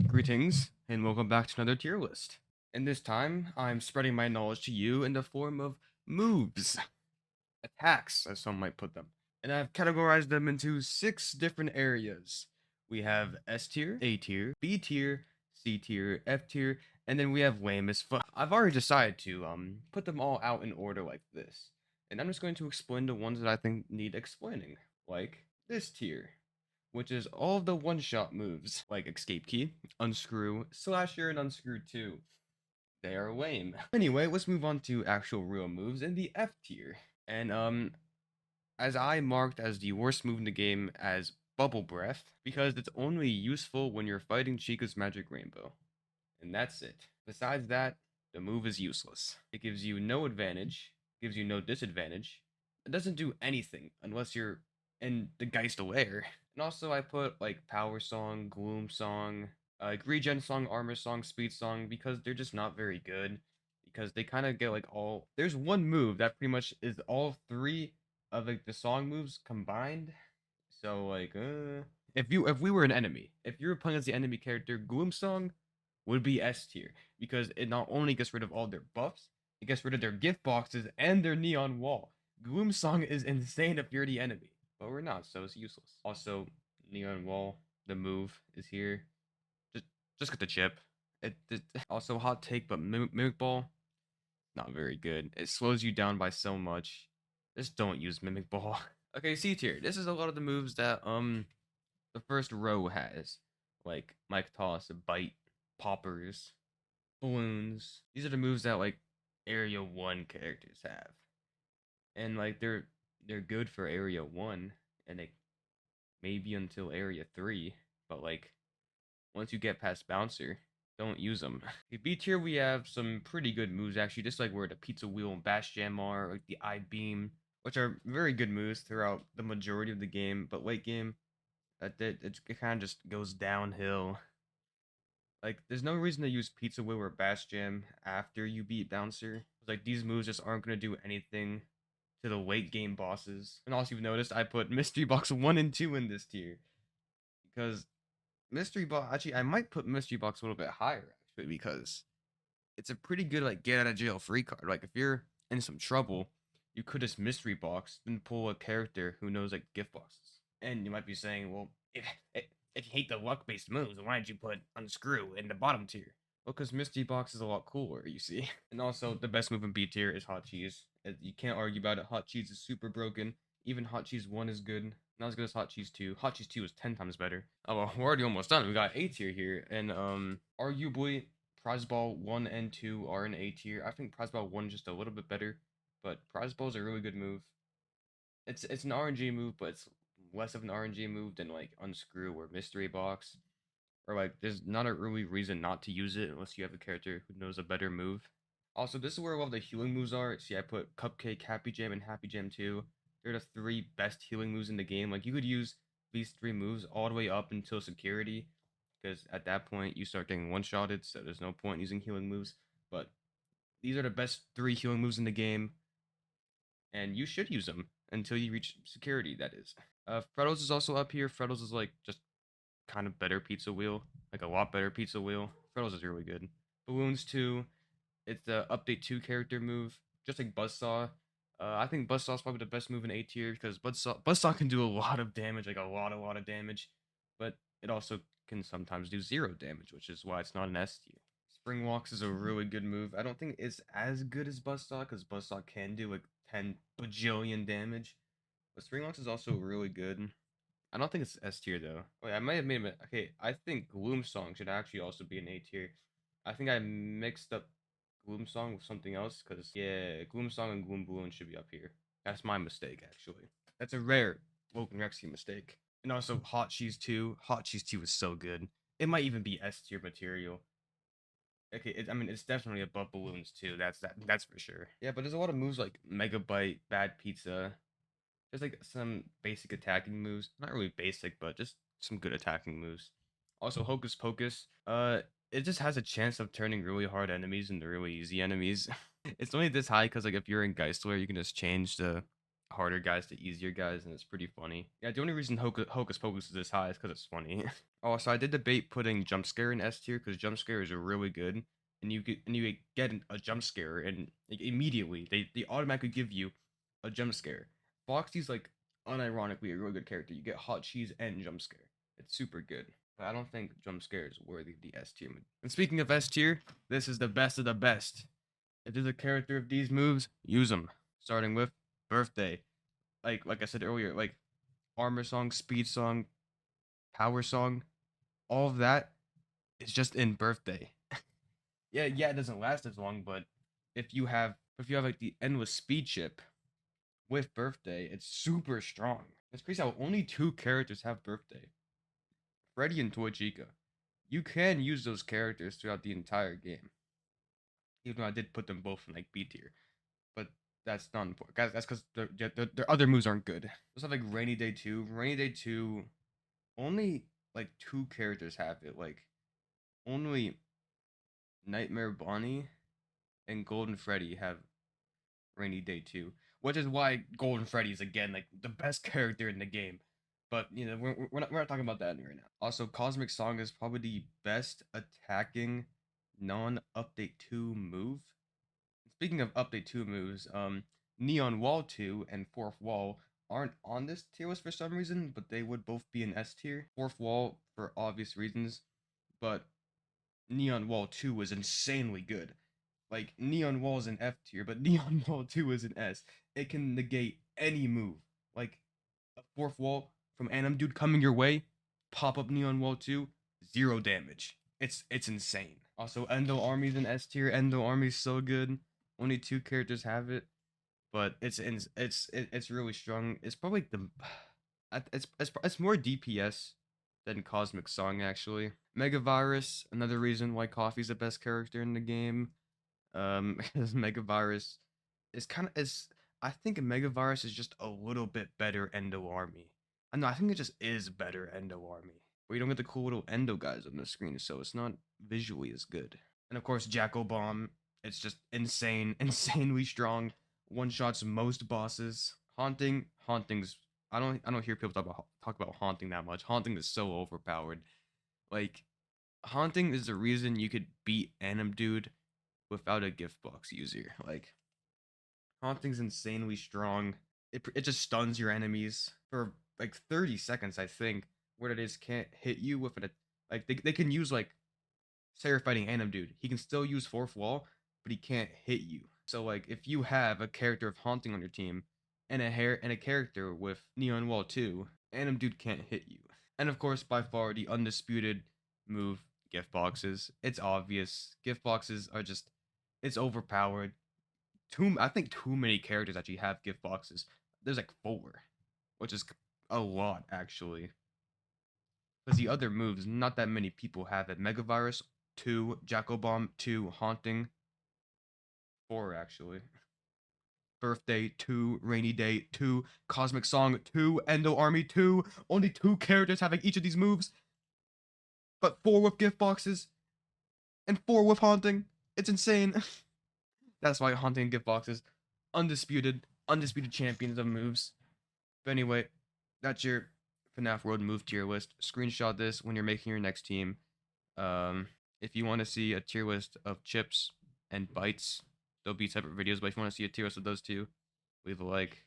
Greetings, and welcome back to another tier list. And this time, I'm spreading my knowledge to you in the form of moves, attacks, as some might put them. And I've categorized them into 6 different areas. We have S tier, A tier, B tier, C tier, F tier, and then we have lame as fuck. I've already decided to put them all out in order like this. And I'm just going to explain the ones that I think need explaining, like this tier, which is all of the one-shot moves, like Escape Key, Unscrew, Slasher, and Unscrew 2. They are lame. Anyway, let's move on to actual real moves in the F tier. And, as I marked as the worst move in the game as Bubble Breath, because it's only useful when you're fighting Chica's Magic Rainbow. And that's it. Besides that, the move is useless. It gives you no advantage, gives you no disadvantage. It doesn't do anything unless you're in the Geist lair. And also I put like Power Song, Gloom Song, Regen Song, Armor Song, Speed Song, because they're just not very good. Because they kind of get like all there's one move that pretty much is all 3 of like the song moves combined. So like if we were an enemy, if you were playing as the enemy character, Gloom Song would be S tier because it not only gets rid of all their buffs, it gets rid of their gift boxes and their neon wall. Gloom Song is insane if you're the enemy, but we're not, so it's useless. Also, neon wall, the move is here. Just just get the chip. It also hot take, but mimic ball not very good. It slows you down by so much. Just don't use mimic ball. Okay, C tier. This is a lot of the moves that the first row has, like Mike Toss, Bite, Poppers, Balloons. These are the moves that like Area 1 characters have. And like they're good for Area 1 and like maybe until Area 3, but like once you get past Bouncer, don't use them. In B tier we have some pretty good moves actually, just like where the Pizza Wheel and Bash Jam are, like the I Beam, which are very good moves throughout the majority of the game, but late game, it kind of just goes downhill. Like, there's no reason to use Pizza Wheel or Bash Jam after you beat Bouncer. Like, these moves just aren't going to do anything to the late game bosses. And also, you've noticed I put Mystery Box 1 and 2 in this tier. Because Mystery Box, actually, I might put Mystery Box a little bit higher, actually, because it's a pretty good, like, get out of jail free card. Like, if you're in some trouble, you could just Mystery Box, then pull a character who knows, like, gift boxes. And you might be saying, well, if you hate the luck-based moves, why did you put Unscrew in the bottom tier? Well, because Mystery Box is a lot cooler, you see. And also, the best move in B tier is Hot Cheese. You can't argue about it. Hot Cheese is super broken. Even Hot Cheese 1 is good. Not as good as Hot Cheese 2. Hot Cheese 2 is 10 times better. Oh, well, we're already almost done. We got A tier here. And, arguably, Prize Ball 1 and 2 are in A tier. I think Prize Ball 1 is just a little bit better. But Prize Ball is a really good move. It's an RNG move, but it's less of an RNG move than like Unscrew or Mystery Box. Or like there's not a really reason not to use it unless you have a character who knows a better move. Also, this is where all the healing moves are. See, I put Cupcake, Happy Jam, and Happy Jam 2. They're the 3 best healing moves in the game. Like you could use these 3 moves all the way up until security. Because at that point you start getting one-shotted, so there's no point using healing moves. But these are the best 3 healing moves in the game and you should use them until you reach security. That is. Freddles is also up here. Freddles is like just kind of better Pizza Wheel, like a lot better Pizza Wheel. Freddles is really good. Balloons 2, it's the update 2 character move, just like Buzzsaw. I think Buzzsaw is probably the best move in A tier because Buzzsaw can do a lot of damage, like a lot of damage, but it also can sometimes do 0 damage, which is why it's not an S tier. Spring Walks is a really good move. I don't think it's as good as Buzzsaw because Buzzsaw can do like 10 bajillion damage, but Spring Walks is also really good. I don't think it's S tier though. Wait, I might have made it. Okay, I think Gloom Song should actually also be an A tier. I think I mixed up Gloom Song with something else because yeah, Gloom Song and Gloom Balloon should be up here. That's my mistake actually. That's a rare Woken Rexy mistake. And also Hot Cheese 2. Hot Cheese 2 is so good. It might even be S tier material. Okay, I mean it's definitely above Balloons too. That's for sure. Yeah, but there's a lot of moves like Mega Bite, Bad Pizza. There's like some basic attacking moves. Not really basic, but just some good attacking moves. Also, Hocus Pocus. It just has a chance of turning really hard enemies into really easy enemies. It's only this high because like if you're in Geistler, you can just change the harder guys to easier guys, and it's pretty funny. Yeah, the only reason Hocus Pocus is this high is because it's funny. Oh, so I did debate putting jump scare in S tier because jump scares are really good, and you get a jump scare and like, immediately they automatically give you a jump scare. Foxy's like unironically a really good character. You get hot cheese and jump scare. It's super good. But I don't think jump scare is worthy of the S tier. And speaking of S tier, this is the best of the best. If there's a character of these moves, use them. Starting with birthday. Like I said earlier, like armor song, speed song, power song, all of that is just in birthday. Yeah, it doesn't last as long, but if you have like the endless speed chip with birthday, it's super strong. It's crazy how only two characters have birthday. Freddy and Toy Chica. You can use those characters throughout the entire game. Even though I did put them both in like B tier. But that's not important. Guys, that's because their other moves aren't good. Just have like Rainy Day 2. Rainy Day 2, only like two characters have it. Like only Nightmare Bonnie and Golden Freddy have Rainy Day 2, which is why Golden Freddy is again like the best character in the game. But we're not talking about that right now. Also, Cosmic Song is probably the best attacking non-update 2 move. Speaking of update 2 moves, Neon Wall 2 and Fourth Wall aren't on this tier list for some reason, but they would both be in S tier. Fourth Wall for obvious reasons, but Neon Wall 2 was insanely good. Like Neon Wall is an F tier, but Neon Wall 2 is an S. It can negate any move. Like a fourth wall from Anim Dude coming your way, pop up Neon Wall 2, 0 damage. It's insane. Also, Endo Army's an S tier. Endo Army's so good. Only two characters have it, but it's really strong. It's probably the it's more DPS than Cosmic Song actually. Mega Virus, another reason why Coffee's the best character in the game. Because Mega Virus is kind of is I think Mega Virus is just a little bit better Endo Army. I know I think it just is better Endo Army. Where you don't get the cool little Endo guys on the screen, so it's not visually as good. And of course, Jacko Bomb. It's just insane, insanely strong. One shots most bosses. Haunting's. I don't hear people talk about haunting that much. Haunting is so overpowered. Like haunting is the reason you could beat Anim Dude without a gift box user. Like haunting's insanely strong. It just stuns your enemies for like 30 seconds, I think. Where it is can't hit you with an like they can use like say you're fighting Anim Dude. He can still use fourth wall, but he can't hit you. So like if you have a character of haunting on your team and a character with Neon Wall 2, Anim Dude can't hit you. And of course, by far the undisputed move, gift boxes. It's obvious. Gift boxes are just it's overpowered. I think too many characters actually have gift boxes. There's like 4, which is a lot actually. Because the other moves, not that many people have it. Megavirus 2, Jacko Bomb 2, Haunting 4 actually. Birthday 2, Rainy Day 2, Cosmic Song 2, Endo Army 2. Only 2 characters having each of these moves, but 4 with gift boxes and 4 with Haunting. It's insane. That's why Haunting and gift boxes, undisputed champions of moves. But anyway, that's your FNaF World Move tier list. Screenshot this when you're making your next team. If you want to see a tier list of chips and bites, there'll be separate videos. But if you want to see a tier list of those two, leave a like.